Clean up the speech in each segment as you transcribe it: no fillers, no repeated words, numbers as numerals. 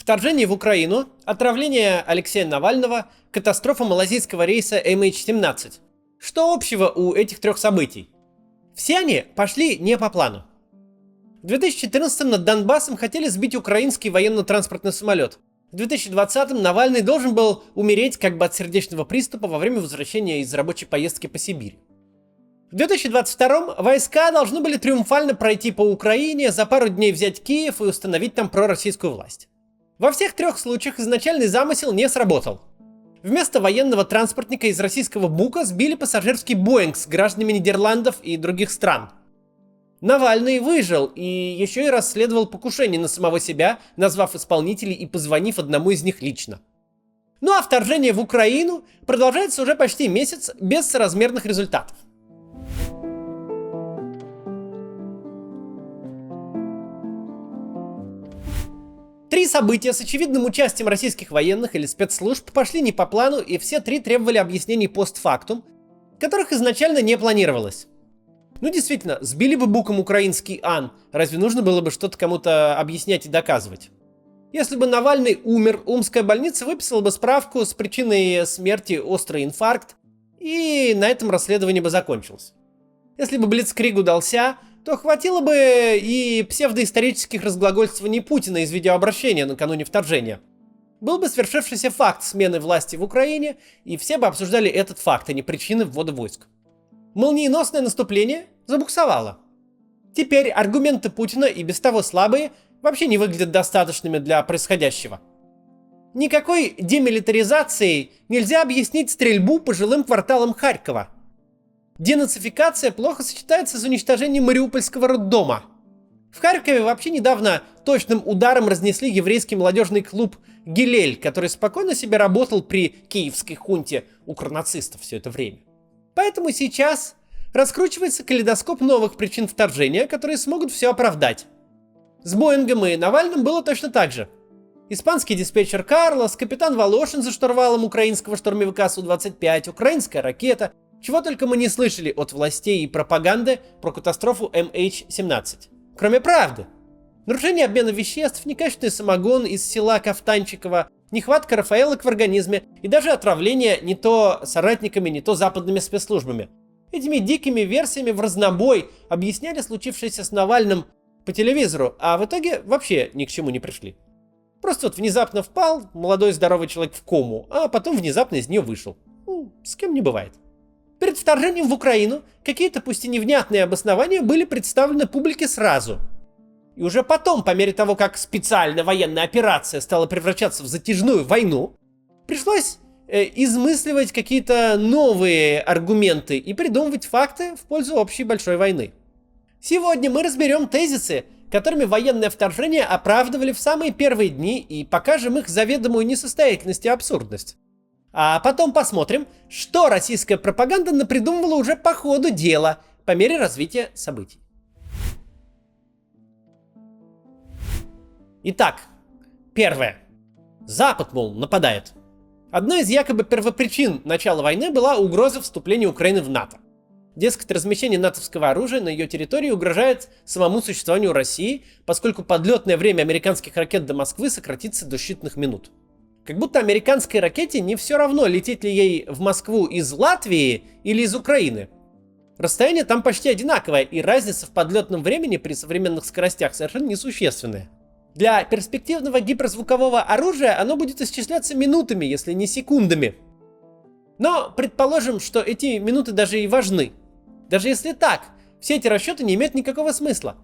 Вторжение в Украину, отравление Алексея Навального, катастрофа малазийского рейса MH17. Что общего у этих трех событий? Все они пошли не по плану. В 2014-м над Донбассом хотели сбить украинский военно-транспортный самолет. В 2020-м Навальный должен был умереть как бы от сердечного приступа во время возвращения из рабочей поездки по Сибири. В 2022-м войска должны были триумфально пройти по Украине, за пару дней взять Киев и установить там пророссийскую власть. Во всех трех случаях изначальный замысел не сработал. Вместо военного транспортника из российского БУКа сбили пассажирский Боинг с гражданами Нидерландов и других стран. Навальный выжил и еще и расследовал покушение на самого себя, назвав исполнителей и позвонив одному из них лично. Ну а вторжение в Украину продолжается уже почти месяц без соразмерных результатов. Три события с очевидным участием российских военных или спецслужб пошли не по плану, и все три требовали объяснений постфактум, которых изначально не планировалось. Ну действительно, сбили бы буком украинский Ан, разве нужно было бы что-то кому-то объяснять и доказывать? Если бы Навальный умер, Омская больница выписала бы справку с причиной смерти острый инфаркт, и на этом расследование бы закончилось. Если бы Блицкриг удался, то хватило бы и псевдоисторических разглагольствований Путина из видеообращения накануне вторжения. Был бы свершившийся факт смены власти в Украине, и все бы обсуждали этот факт, а не причины ввода войск. Молниеносное наступление забуксовало. Теперь аргументы Путина, и без того слабые, вообще не выглядят достаточными для происходящего. Никакой демилитаризацией нельзя объяснить стрельбу по жилым кварталам Харькова. Денацификация плохо сочетается с уничтожением Мариупольского роддома. В Харькове вообще недавно точным ударом разнесли еврейский молодежный клуб «Гилель», который спокойно себе работал при киевской хунте укронацистов все это время. Поэтому сейчас раскручивается калейдоскоп новых причин вторжения, которые смогут все оправдать. С Боингом и Навальным было точно так же. Испанский диспетчер Карлос, капитан Волошин за штурвалом украинского штурмовика Су-25, украинская ракета. Чего только мы не слышали от властей и пропаганды про катастрофу MH17. Кроме правды. Нарушение обмена веществ, некачественный самогон из села Кафтанчиково, нехватка рафаэлок в организме и даже отравление не то соратниками, не то западными спецслужбами. Этими дикими версиями в разнобой объясняли случившееся с Навальным по телевизору, а в итоге вообще ни к чему не пришли. Просто вот внезапно впал молодой здоровый человек в кому, а потом внезапно из нее вышел. С кем не бывает. Перед вторжением в Украину какие-то пусть и невнятные обоснования были представлены публике сразу. И уже потом, по мере того, как специальная военная операция стала превращаться в затяжную войну, пришлось измысливать какие-то новые аргументы и придумывать факты в пользу общей большой войны. Сегодня мы разберем тезисы, которыми военное вторжение оправдывали в самые первые дни, и покажем их заведомую несостоятельность и абсурдность. А потом посмотрим, что российская пропаганда напридумывала уже по ходу дела, по мере развития событий. Итак, первое. Запад, мол, нападает. Одной из якобы первопричин начала войны была угроза вступления Украины в НАТО. Дескать, размещение натовского оружия на ее территории угрожает самому существованию России, поскольку подлетное время американских ракет до Москвы сократится до считанных минут. Как будто американской ракете не все равно, лететь ли ей в Москву из Латвии или из Украины. Расстояние там почти одинаковое, и разница в подлетном времени при современных скоростях совершенно несущественная. Для перспективного гиперзвукового оружия оно будет исчисляться минутами, если не секундами. Но предположим, что эти минуты даже и важны. Даже если так, все эти расчеты не имеют никакого смысла.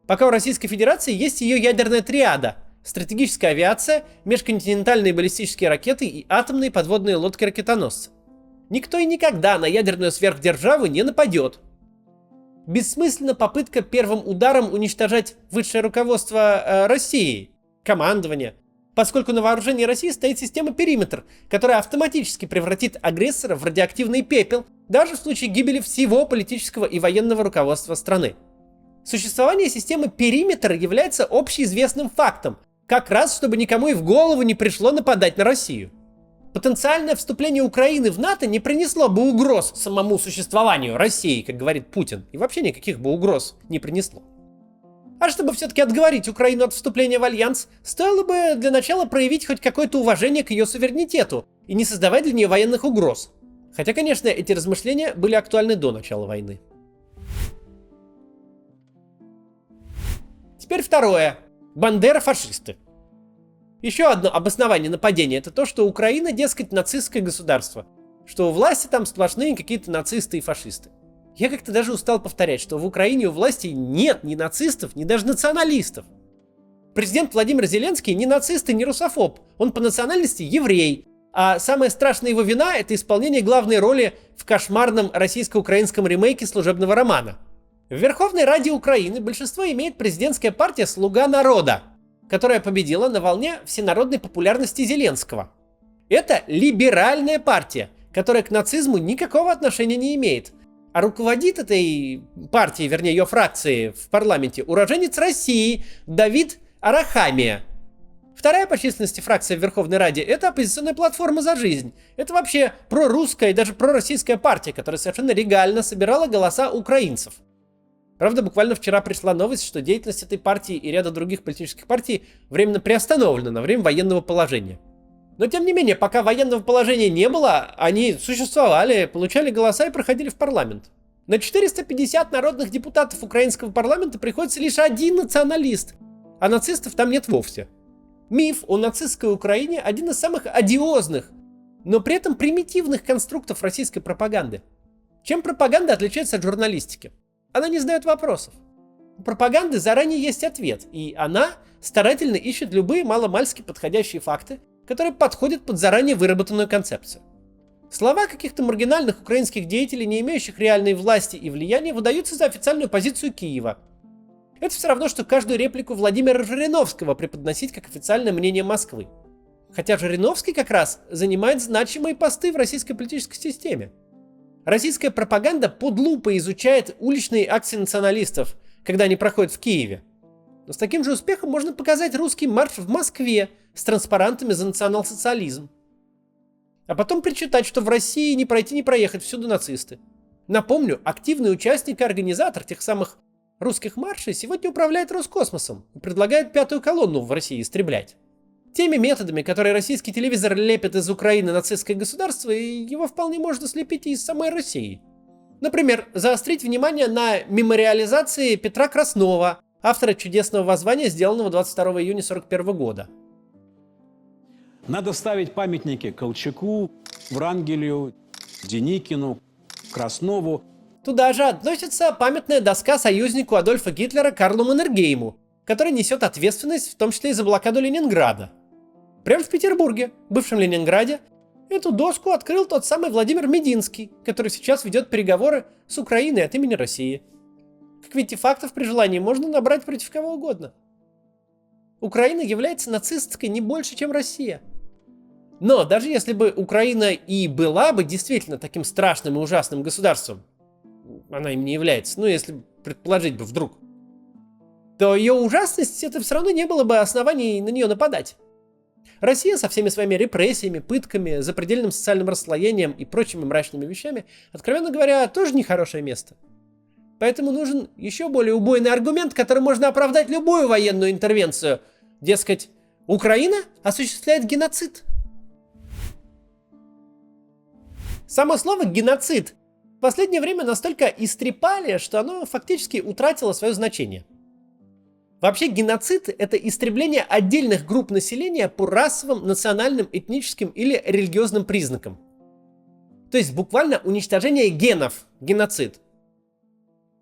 Пока у Российской Федерации есть ее ядерная триада: стратегическая авиация, межконтинентальные баллистические ракеты и атомные подводные лодки-ракетоносцы. Никто и никогда на ядерную сверхдержаву не нападет. Бессмысленна попытка первым ударом уничтожать высшее руководство России, командование, поскольку на вооружении России стоит система «Периметр», которая автоматически превратит агрессора в радиоактивный пепел даже в случае гибели всего политического и военного руководства страны. Существование системы «Периметр» является общеизвестным фактом, как раз чтобы никому и в голову не пришло нападать на Россию. Потенциальное вступление Украины в НАТО не принесло бы угроз самому существованию России, как говорит Путин, и вообще никаких бы угроз не принесло. А чтобы все-таки отговорить Украину от вступления в альянс, стоило бы для начала проявить хоть какое-то уважение к ее суверенитету и не создавать для нее военных угроз. Хотя, конечно, эти размышления были актуальны до начала войны. Теперь второе. Бандера-фашисты. Еще одно обоснование нападения — это то, что Украина, дескать, нацистское государство, что у власти там сплошные какие-то нацисты и фашисты. Я как-то даже устал повторять, что в Украине у власти нет ни нацистов, ни даже националистов. Президент Владимир Зеленский не нацист и не русофоб, он по национальности еврей, а самая страшная его вина — это исполнение главной роли в кошмарном российско-украинском ремейке «Служебного романа». В Верховной Раде Украины большинство имеет президентская партия «Слуга народа», которая победила на волне всенародной популярности Зеленского. Это либеральная партия, которая к нацизму никакого отношения не имеет. А руководит этой партией, вернее ее фракцией в парламенте, уроженец России Давид Арахамия. Вторая по численности фракция в Верховной Раде — это оппозиционная платформа «За жизнь». Это вообще прорусская и даже пророссийская партия, которая совершенно легально собирала голоса украинцев. Правда, буквально вчера пришла новость, что деятельность этой партии и ряда других политических партий временно приостановлена на время военного положения. Но тем не менее, пока военного положения не было, они существовали, получали голоса и проходили в парламент. На 450 народных депутатов украинского парламента приходится лишь один националист, а нацистов там нет вовсе. Миф о нацистской Украине — один из самых одиозных, но при этом примитивных конструктов российской пропаганды. Чем пропаганда отличается от журналистики? Она не задает вопросов. У пропаганды заранее есть ответ, и она старательно ищет любые маломальски подходящие факты, которые подходят под заранее выработанную концепцию. Слова каких-то маргинальных украинских деятелей, не имеющих реальной власти и влияния, выдаются за официальную позицию Киева. Это все равно, что каждую реплику Владимира Жириновского преподносить как официальное мнение Москвы. Хотя Жириновский как раз занимает значимые посты в российской политической системе. Российская пропаганда под лупой изучает уличные акции националистов, когда они проходят в Киеве. Но с таким же успехом можно показать русский марш в Москве с транспарантами за национал-социализм. А потом причитать, что в России не пройти, не проехать, всюду нацисты. Напомню, активный участник и организатор тех самых русских маршей сегодня управляет Роскосмосом и предлагает пятую колонну в России истреблять. Теми методами, которые российский телевизор лепит из Украины нацистское государство, его вполне можно слепить и из самой России. Например, заострить внимание на мемориализации Петра Краснова, автора чудесного воззвания, сделанного 22 июня 1941 года. Надо ставить памятники Колчаку, Врангелю, Деникину, Краснову. Туда же относится памятная доска союзнику Адольфа Гитлера Карлу Маннергейму, который несет ответственность в том числе и за блокаду Ленинграда. Прямо в Петербурге, бывшем Ленинграде, эту доску открыл тот самый Владимир Мединский, который сейчас ведет переговоры с Украиной от имени России. Как видите, фактов при желании можно набрать против кого угодно. Украина является нацистской не больше, чем Россия. Но даже если бы Украина и была бы действительно таким страшным и ужасным государством, она им не является, если предположить бы вдруг, то ее ужасность — это все равно не было бы оснований на нее нападать. Россия со всеми своими репрессиями, пытками, запредельным социальным расслоением и прочими мрачными вещами, откровенно говоря, тоже нехорошее место. Поэтому нужен еще более убойный аргумент, который можно оправдать любую военную интервенцию. Дескать, Украина осуществляет геноцид. Само слово «геноцид» в последнее время настолько истрепали, что оно фактически утратило свое значение. Вообще геноцид — это истребление отдельных групп населения по расовым, национальным, этническим или религиозным признакам. То есть буквально уничтожение генов, геноцид.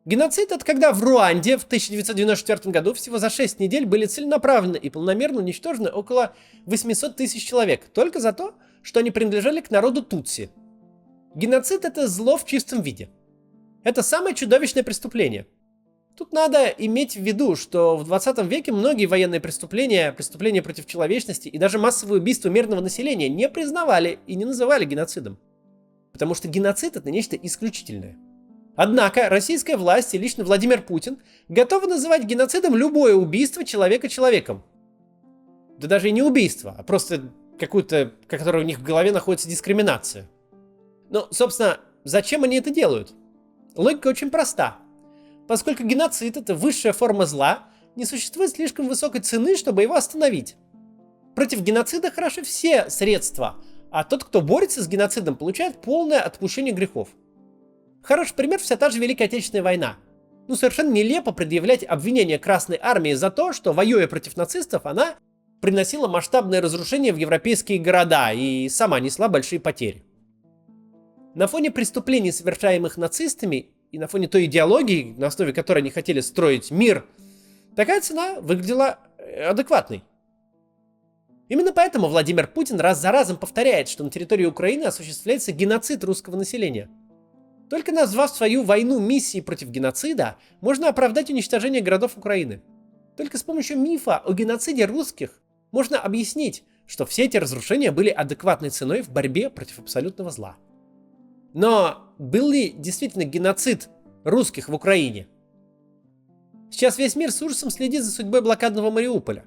Геноцид — это когда в Руанде в 1994 году всего за 6 недель были целенаправленно и планомерно уничтожены около 800 тысяч человек, только за то, что они принадлежали к народу Тутси. Геноцид — это зло в чистом виде. Это самое чудовищное преступление. Тут надо иметь в виду, что в 20 веке многие военные преступления, преступления против человечности и даже массовые убийства мирного населения не признавали и не называли геноцидом. Потому что геноцид — это нечто исключительное. Однако российская власть и лично Владимир Путин готовы называть геноцидом любое убийство человека человеком. Да даже и не убийство, а просто какую-то, которая у них в голове находится дискриминация. Но, собственно, зачем они это делают? Логика очень проста. Поскольку геноцид — это высшая форма зла, не существует слишком высокой цены, чтобы его остановить. Против геноцида хороши все средства, а тот, кто борется с геноцидом, получает полное отпущение грехов. Хороший пример вся та же Великая Отечественная война. Совершенно нелепо предъявлять обвинения Красной Армии за то, что, воюя против нацистов, она приносила масштабное разрушение в европейские города и сама несла большие потери. На фоне преступлений, совершаемых нацистами, и на фоне той идеологии, на основе которой они хотели строить мир, такая цена выглядела адекватной. Именно поэтому Владимир Путин раз за разом повторяет, что на территории Украины осуществляется геноцид русского населения. Только назвав свою войну миссией против геноцида, можно оправдать уничтожение городов Украины. Только с помощью мифа о геноциде русских можно объяснить, что все эти разрушения были адекватной ценой в борьбе против абсолютного зла. Но был ли действительно геноцид русских в Украине? Сейчас весь мир с ужасом следит за судьбой блокадного Мариуполя.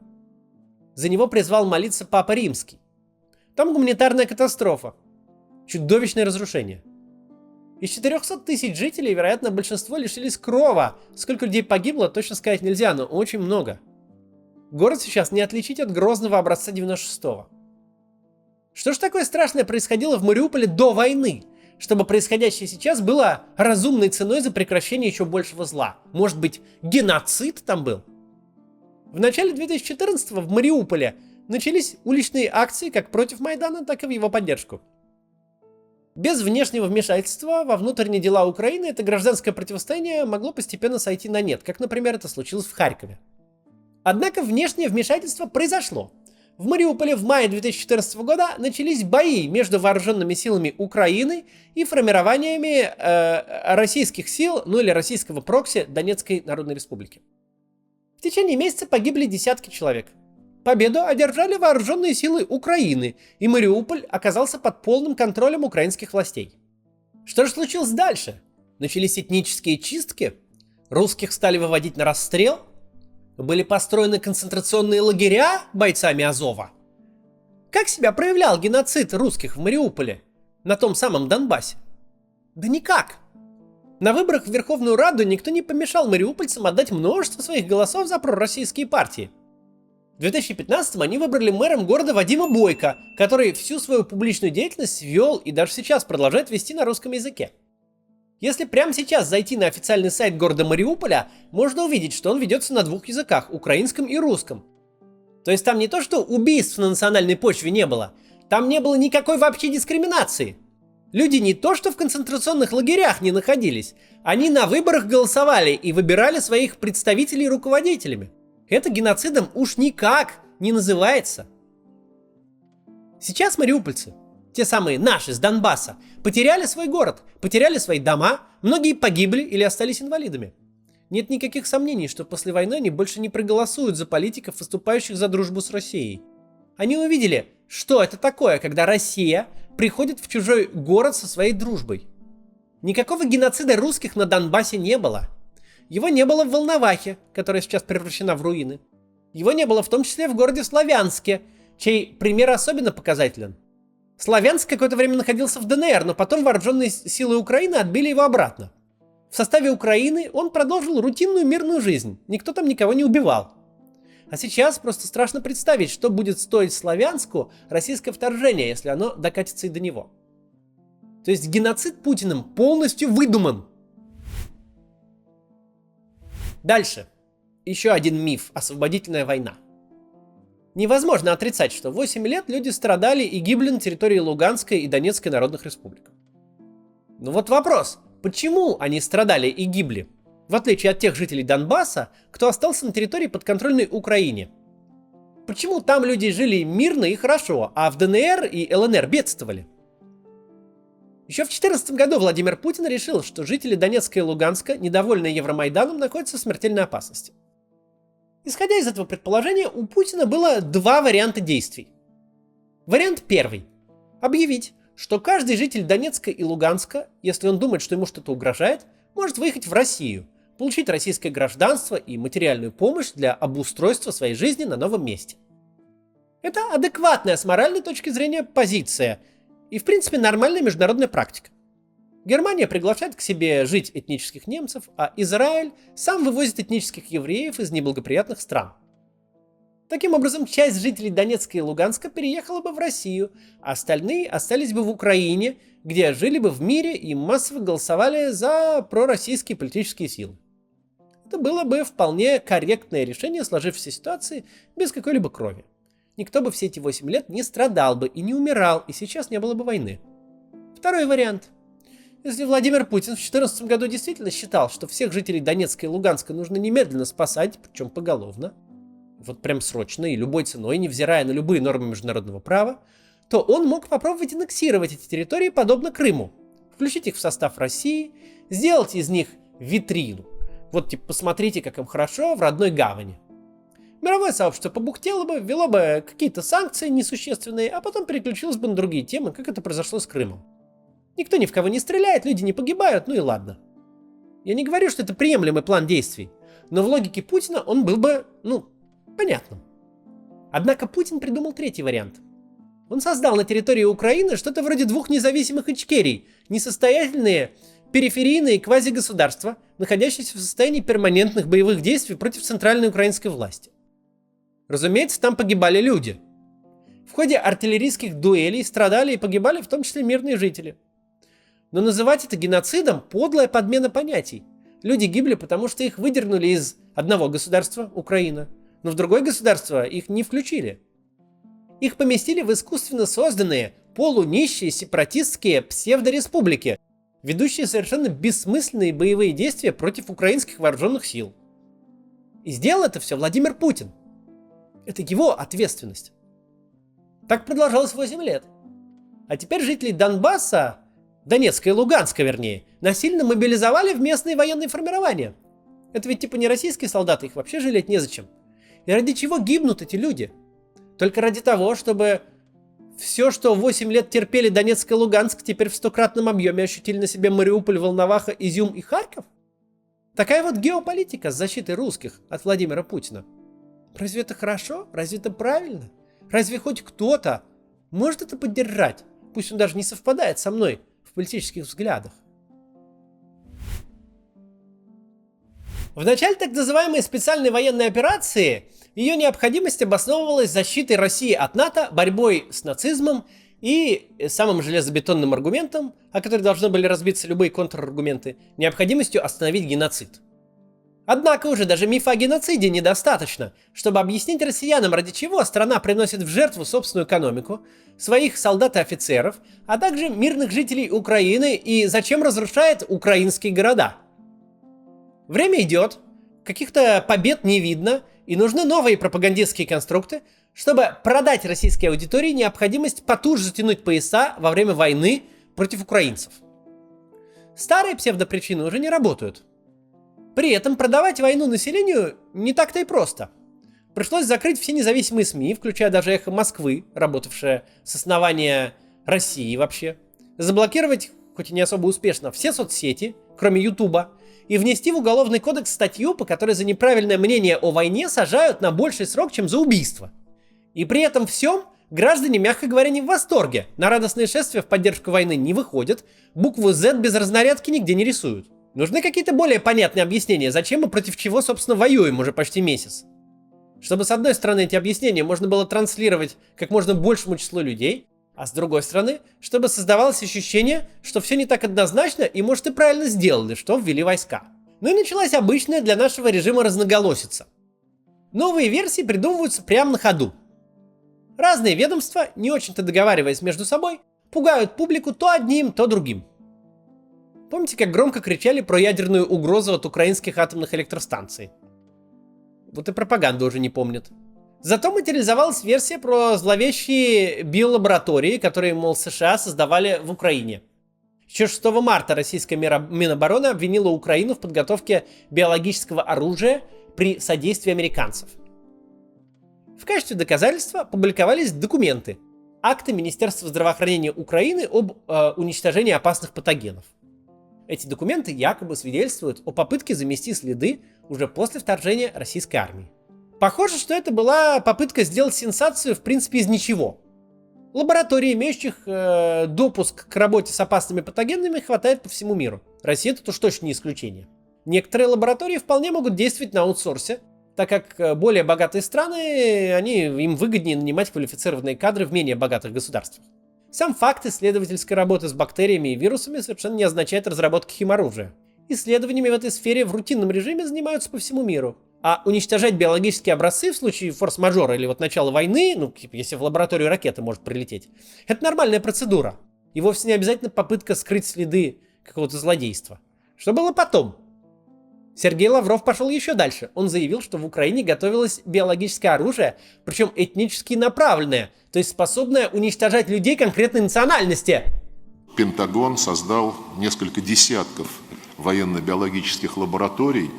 За него призвал молиться Папа Римский. Там гуманитарная катастрофа. Чудовищное разрушение. Из 400 тысяч жителей, вероятно, большинство лишились крова. Сколько людей погибло, точно сказать нельзя, но очень много. Город сейчас не отличить от грозного образца 96-го. Что ж такое страшное происходило в Мариуполе до войны, чтобы происходящее сейчас было разумной ценой за прекращение еще большего зла? Может быть, геноцид там был? В начале 2014-го в Мариуполе начались уличные акции как против Майдана, так и в его поддержку. Без внешнего вмешательства во внутренние дела Украины это гражданское противостояние могло постепенно сойти на нет, как, например, это случилось в Харькове. Однако внешнее вмешательство произошло. В Мариуполе в мае 2014 года начались бои между вооруженными силами Украины и формированиями российских сил, или российского прокси Донецкой Народной Республики. В течение месяца погибли десятки человек. Победу одержали вооруженные силы Украины, и Мариуполь оказался под полным контролем украинских властей. Что же случилось дальше? Начались этнические чистки? Русских стали выводить на расстрел? Были построены концентрационные лагеря бойцами Азова? Как себя проявлял геноцид русских в Мариуполе, на том самом Донбассе? Да никак. На выборах в Верховную Раду никто не помешал мариупольцам отдать множество своих голосов за пророссийские партии. В 2015-м они выбрали мэром города Вадима Бойко, который всю свою публичную деятельность вел и даже сейчас продолжает вести на русском языке. Если прямо сейчас зайти на официальный сайт города Мариуполя, можно увидеть, что он ведется на двух языках – украинском и русском. То есть там не то, что убийств на национальной почве не было, там не было никакой вообще дискриминации. Люди не то, что в концентрационных лагерях не находились, они на выборах голосовали и выбирали своих представителей руководителями. Это геноцидом уж никак не называется. Сейчас мариупольцы, те самые наши с Донбасса, потеряли свой город, потеряли свои дома, многие погибли или остались инвалидами. Нет никаких сомнений, что после войны они больше не проголосуют за политиков, выступающих за дружбу с Россией. Они увидели, что это такое, когда Россия приходит в чужой город со своей дружбой. Никакого геноцида русских на Донбассе не было. Его не было в Волновахе, которая сейчас превращена в руины. Его не было в том числе в городе Славянске, чей пример особенно показателен. Славянск какое-то время находился в ДНР, но потом вооруженные силы Украины отбили его обратно. В составе Украины он продолжил рутинную мирную жизнь, никто там никого не убивал. А сейчас просто страшно представить, что будет стоить Славянску российское вторжение, если оно докатится и до него. То есть геноцид Путиным полностью выдуман. Дальше. Еще один миф – освободительная война. Невозможно отрицать, что 8 лет люди страдали и гибли на территории Луганской и Донецкой народных республик. Но вот вопрос, почему они страдали и гибли, в отличие от тех жителей Донбасса, кто остался на территории подконтрольной Украине? Почему там люди жили мирно и хорошо, а в ДНР и ЛНР бедствовали? Еще в 2014 году Владимир Путин решил, что жители Донецка и Луганска, недовольные Евромайданом, находятся в смертельной опасности. Исходя из этого предположения, у Путина было два варианта действий. Вариант первый. Объявить, что каждый житель Донецка и Луганска, если он думает, что ему что-то угрожает, может выехать в Россию, получить российское гражданство и материальную помощь для обустройства своей жизни на новом месте. Это адекватная с моральной точки зрения позиция и, в принципе, нормальная международная практика. Германия приглашает к себе жить этнических немцев, а Израиль сам вывозит этнических евреев из неблагоприятных стран. Таким образом, часть жителей Донецка и Луганска переехала бы в Россию, а остальные остались бы в Украине, где жили бы в мире и массово голосовали за пророссийские политические силы. Это было бы вполне корректное решение сложившейся ситуации без какой-либо крови. Никто бы все эти 8 лет не страдал бы и не умирал, и сейчас не было бы войны. Второй вариант. Если Владимир Путин в 2014 году действительно считал, что всех жителей Донецка и Луганска нужно немедленно спасать, причем поголовно, вот прям срочно и любой ценой, невзирая на любые нормы международного права, то он мог попробовать аннексировать эти территории подобно Крыму, включить их в состав России, сделать из них витрину. Вот типа посмотрите, как им хорошо в родной гавани. Мировое сообщество побухтело бы, ввело бы какие-то санкции несущественные, а потом переключилось бы на другие темы, как это произошло с Крымом. Никто ни в кого не стреляет, люди не погибают, ну и ладно. Я не говорю, что это приемлемый план действий, но в логике Путина он был бы, понятным. Однако Путин придумал третий вариант. Он создал на территории Украины что-то вроде 2 независимых ичкерий, несостоятельные периферийные квазигосударства, находящиеся в состоянии перманентных боевых действий против центральной украинской власти. Разумеется, там погибали люди. В ходе артиллерийских дуэлей страдали и погибали в том числе мирные жители. Но называть это геноцидом – подлая подмена понятий. Люди гибли, потому что их выдернули из одного государства, Украина, но в другое государство их не включили. Их поместили в искусственно созданные, полунищие сепаратистские псевдореспублики, ведущие совершенно бессмысленные боевые действия против украинских вооруженных сил. И сделал это все Владимир Путин. Это его ответственность. Так продолжалось 8 лет. А теперь жителей Донбасса, Донецка и Луганска вернее, насильно мобилизовали в местные военные формирования. Это ведь типа не российские солдаты, их вообще жалеть незачем. И ради чего гибнут эти люди? Только ради того, чтобы все, что 8 лет терпели Донецк и Луганск, теперь в 100-кратном объеме ощутили на себе Мариуполь, Волноваха, Изюм и Харьков? Такая вот геополитика с защитой русских от Владимира Путина. Разве это хорошо? Разве это правильно? Разве хоть кто-то может это поддержать? Пусть он даже не совпадает со мной в политических взглядах. В начале так называемой специальной военной операции ее необходимость обосновывалась защитой России от НАТО, борьбой с нацизмом и самым железобетонным аргументом, о который должны были разбиться любые контраргументы, необходимостью остановить геноцид. Однако уже даже мифа о геноциде недостаточно, чтобы объяснить россиянам, ради чего страна приносит в жертву собственную экономику, своих солдат и офицеров, а также мирных жителей Украины и зачем разрушает украинские города. Время идет, каких-то побед не видно, и нужны новые пропагандистские конструкты, чтобы продать российской аудитории необходимость потуже затянуть пояса во время войны против украинцев. Старые псевдопричины уже не работают. При этом продавать войну населению не так-то и просто. Пришлось закрыть все независимые СМИ, включая даже «Эхо Москвы», работавшее с основания России вообще, заблокировать, хоть и не особо успешно, все соцсети, кроме Ютуба, и внести в Уголовный кодекс статью, по которой за неправильное мнение о войне сажают на больший срок, чем за убийство. И при этом всем граждане, мягко говоря, не в восторге, на радостные шествия в поддержку войны не выходят, букву Z без разнарядки нигде не рисуют. Нужны какие-то более понятные объяснения, зачем и против чего, собственно, воюем уже почти месяц. Чтобы, с одной стороны, эти объяснения можно было транслировать как можно большему числу людей, а с другой стороны, чтобы создавалось ощущение, что все не так однозначно и, может, и правильно сделали, что ввели войска. Ну и началась обычная для нашего режима разноголосица. Новые версии придумываются прямо на ходу. Разные ведомства, не очень-то договариваясь между собой, пугают публику то одним, то другим. Помните, как громко кричали про ядерную угрозу от украинских атомных электростанций? Вот и пропаганда уже не помнит. Зато материализовалась версия про зловещие биолаборатории, которые, мол, США создавали в Украине. Еще 6 марта российская Минобороны обвинила Украину в подготовке биологического оружия при содействии американцев. В качестве доказательства публиковались документы, акты Министерства здравоохранения Украины об уничтожении опасных патогенов. Эти документы якобы свидетельствуют о попытке замести следы уже после вторжения российской армии. Похоже, что это была попытка сделать сенсацию в принципе из ничего. Лабораторий, имеющих допуск к работе с опасными патогенами, хватает по всему миру. Россия тут уж точно не исключение. Некоторые лаборатории вполне могут действовать на аутсорсе, так как более богатые страны, им выгоднее нанимать квалифицированные кадры в менее богатых государствах. Сам факт исследовательской работы с бактериями и вирусами совершенно не означает разработки химоружия. Исследованиями в этой сфере в рутинном режиме занимаются по всему миру. А уничтожать биологические образцы в случае форс-мажора или начала войны, если в лабораторию ракета может прилететь, это нормальная процедура. И вовсе не обязательно попытка скрыть следы какого-то злодейства. Что было потом? Сергей Лавров пошел еще дальше. Он заявил, что в Украине готовилось биологическое оружие, причем этнически направленное, то есть способное уничтожать людей конкретной национальности. Пентагон создал несколько десятков военно-биологических лабораторий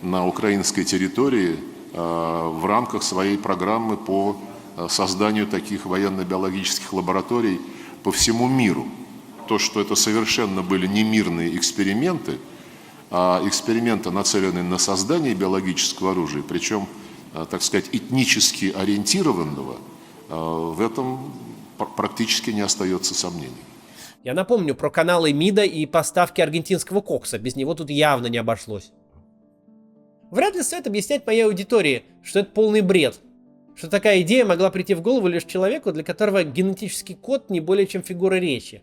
на украинской территории в рамках своей программы по созданию таких военно-биологических лабораторий по всему миру. То, что это совершенно были не мирные эксперименты, а эксперименты, нацеленные на создание биологического оружия, причем, так сказать, этнически ориентированного, в этом практически не остается сомнений. Я напомню про каналы МИДа и поставки аргентинского кокса. Без него тут явно не обошлось. Вряд ли стоит объяснять моей аудитории, что это полный бред. Что такая идея могла прийти в голову лишь человеку, для которого генетический код не более чем фигура речи.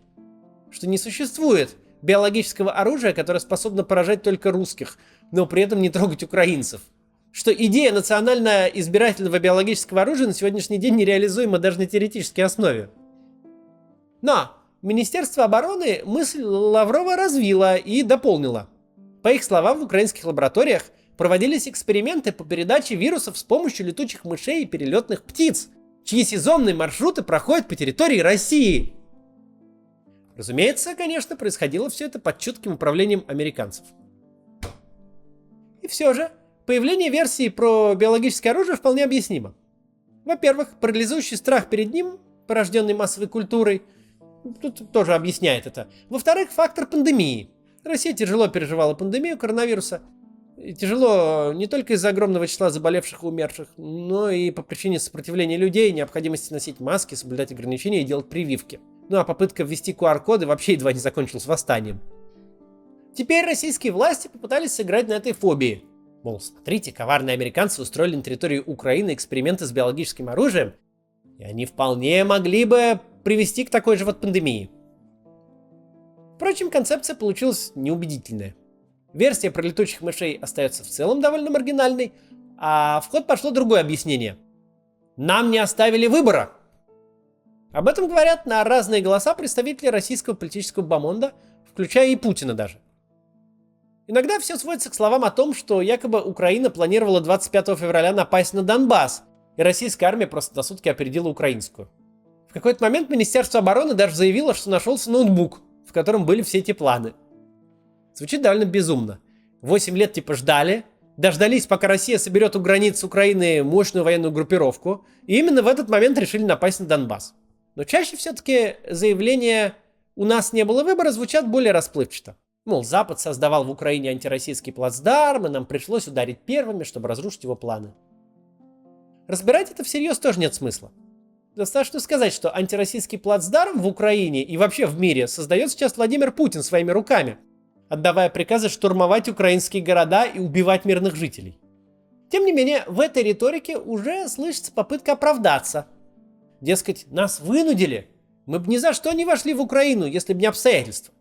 Что не существует биологического оружия, которое способно поражать только русских, но при этом не трогать украинцев. Что идея национально-избирательного биологического оружия на сегодняшний день нереализуема даже на теоретической основе. Но Министерство обороны мысль Лаврова развило и дополнило. По их словам, в украинских лабораториях проводились эксперименты по передаче вирусов с помощью летучих мышей и перелетных птиц, чьи сезонные маршруты проходят по территории России. Разумеется, конечно, происходило все это под чутким управлением американцев. И все же, появление версии про биологическое оружие вполне объяснимо. Во-первых, парализующий страх перед ним, порожденный массовой культурой, тут тоже объясняет это. Во-вторых, фактор пандемии. Россия тяжело переживала пандемию коронавируса. И тяжело не только из-за огромного числа заболевших и умерших, но и по причине сопротивления людей, необходимости носить маски, соблюдать ограничения и делать прививки. Ну а попытка ввести QR-коды вообще едва не закончилась восстанием. Теперь российские власти попытались сыграть на этой фобии. Мол, смотрите, коварные американцы устроили на территории Украины эксперименты с биологическим оружием, и они вполне могли бы привести к такой же пандемии. Впрочем, концепция получилась неубедительная. Версия про летучих мышей остается в целом довольно маргинальной, а в ход пошло другое объяснение. Нам не оставили выбора. Об этом говорят на разные голоса представители российского политического бомонда, включая и Путина даже. Иногда все сводится к словам о том, что якобы Украина планировала 25 февраля напасть на Донбасс, и российская армия просто на сутки опередила украинскую. В какой-то момент Министерство обороны даже заявило, что нашелся ноутбук, в котором были все эти планы. Звучит довольно безумно. 8 лет ждали, дождались, пока Россия соберет у границ Украины мощную военную группировку, и именно в этот момент решили напасть на Донбасс. Но чаще все-таки заявления «у нас не было выбора» звучат более расплывчато. Мол, Запад создавал в Украине антироссийский плацдарм, и нам пришлось ударить первыми, чтобы разрушить его планы. Разбирать это всерьез тоже нет смысла. Достаточно сказать, что антироссийский плацдарм в Украине и вообще в мире создает сейчас Владимир Путин своими руками, отдавая приказы штурмовать украинские города и убивать мирных жителей. Тем не менее, в этой риторике уже слышится попытка оправдаться. Дескать, нас вынудили, мы бы ни за что не вошли в Украину, если бы не обстоятельства.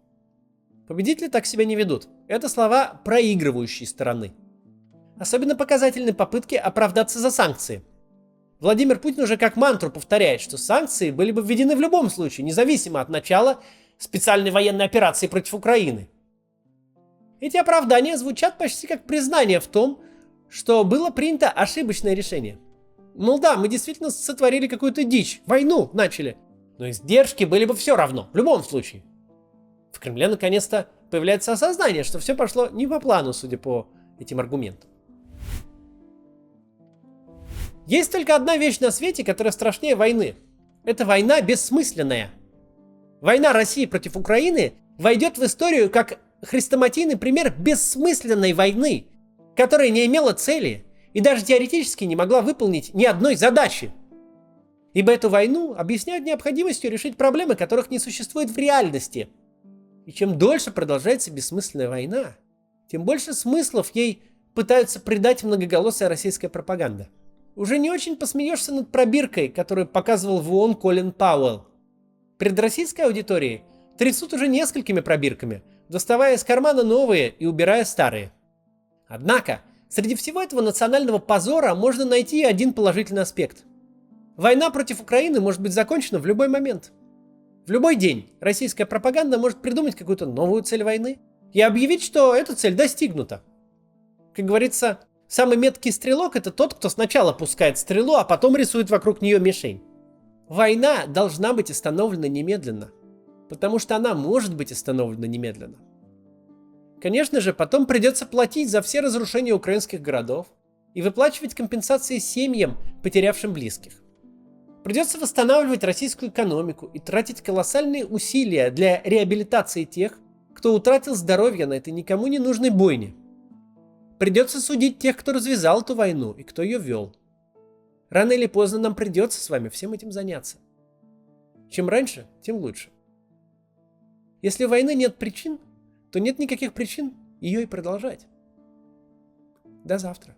Победители так себя не ведут. Это слова проигрывающей стороны. Особенно показательны попытки оправдаться за санкции. Владимир Путин уже как мантру повторяет, что санкции были бы введены в любом случае, независимо от начала специальной военной операции против Украины. Эти оправдания звучат почти как признание в том, что было принято ошибочное решение. Мол, да, мы действительно сотворили какую-то дичь, войну начали, но издержки были бы все равно, в любом случае. В Кремле наконец-то появляется осознание, что все пошло не по плану, судя по этим аргументам. Есть только одна вещь на свете, которая страшнее войны. Это война бессмысленная. Война России против Украины войдет в историю как хрестоматийный пример бессмысленной войны, которая не имела цели и даже теоретически не могла выполнить ни одной задачи. Ибо эту войну объясняют необходимостью решить проблемы, которых не существует в реальности. И чем дольше продолжается бессмысленная война, тем больше смыслов ей пытаются придать многоголосая российская пропаганда. Уже не очень посмеешься над пробиркой, которую показывал в ООН Колин Пауэлл. Перед российской аудиторией трясут уже несколькими пробирками, доставая из кармана новые и убирая старые. Однако, среди всего этого национального позора можно найти один положительный аспект. Война против Украины может быть закончена в любой момент. В любой день российская пропаганда может придумать какую-то новую цель войны и объявить, что эта цель достигнута. Как говорится, самый меткий стрелок — это тот, кто сначала пускает стрелу, а потом рисует вокруг нее мишень. Война должна быть остановлена немедленно, потому что она может быть остановлена немедленно. Конечно же, потом придется платить за все разрушения украинских городов и выплачивать компенсации семьям, потерявшим близких. Придется восстанавливать российскую экономику и тратить колоссальные усилия для реабилитации тех, кто утратил здоровье на этой никому не нужной бойне. Придется судить тех, кто развязал эту войну и кто ее вел. Рано или поздно нам придется с вами всем этим заняться. Чем раньше, тем лучше. Если у войны нет причин, то нет никаких причин ее и продолжать. До завтра.